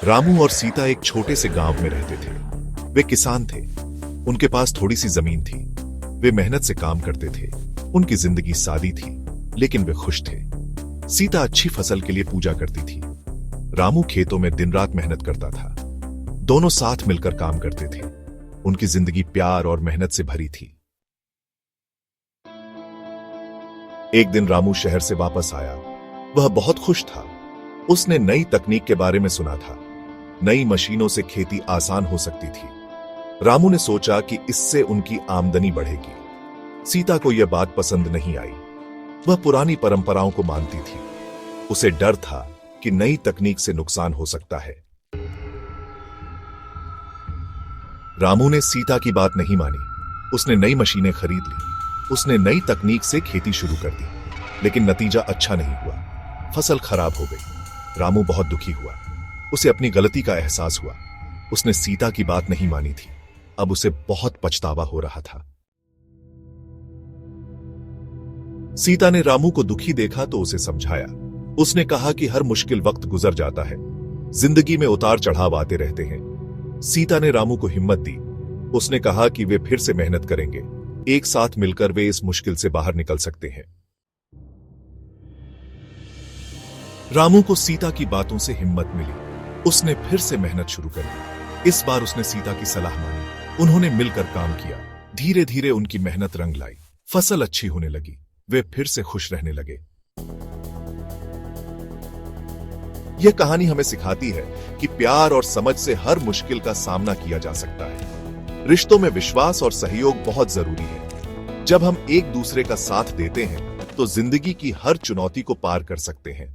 रामू और सीता एक छोटे से गांव में रहते थे। वे किसान थे। उनके पास थोड़ी सी जमीन थी। वे मेहनत से काम करते थे। उनकी जिंदगी सादी थी, लेकिन वे खुश थे। सीता अच्छी फसल के लिए पूजा करती थी। रामू खेतों में दिन रात मेहनत करता था। दोनों साथ मिलकर काम करते थे। उनकी जिंदगी प्यार और मेहनत से भरी थी। एक दिन रामू शहर से वापस आया। वह बहुत खुश था। उसने नई तकनीक के बारे में सुना था। नई मशीनों से खेती आसान हो सकती थी। रामू ने सोचा कि इससे उनकी आमदनी बढ़ेगी। सीता को यह बात पसंद नहीं आई। वह पुरानी परंपराओं को मानती थी। उसे डर था कि नई तकनीक से नुकसान हो सकता है। रामू ने सीता की बात नहीं मानी। उसने नई मशीनें खरीद ली। उसने नई तकनीक से खेती शुरू कर दी, लेकिन नतीजा अच्छा नहीं हुआ। फसल खराब हो गई। रामू बहुत दुखी हुआ। उसे अपनी गलती का एहसास हुआ। उसने सीता की बात नहीं मानी थी। अब उसे बहुत पछतावा हो रहा था। सीता ने रामू को दुखी देखा तो उसे समझाया। उसने कहा कि हर मुश्किल वक्त गुजर जाता है। जिंदगी में उतार चढ़ाव आते रहते हैं। सीता ने रामू को हिम्मत दी। उसने कहा कि वे फिर से मेहनत करेंगे। एक साथ मिलकर वे इस मुश्किल से बाहर निकल सकते हैं। रामू को सीता की बातों से हिम्मत मिली। उसने फिर से मेहनत शुरू कर दी। इस बार उसने सीता की सलाह मानी। उन्होंने मिलकर काम किया। धीरे धीरे उनकी मेहनत रंग लाई। फसल अच्छी होने लगी। वे फिर से खुश रहने लगे। यह कहानी हमें सिखाती है कि प्यार और समझ से हर मुश्किल का सामना किया जा सकता है। रिश्तों में विश्वास और सहयोग बहुत जरूरी है। जब हम एक दूसरे का साथ देते हैं, तो जिंदगी की हर चुनौती को पार कर सकते हैं।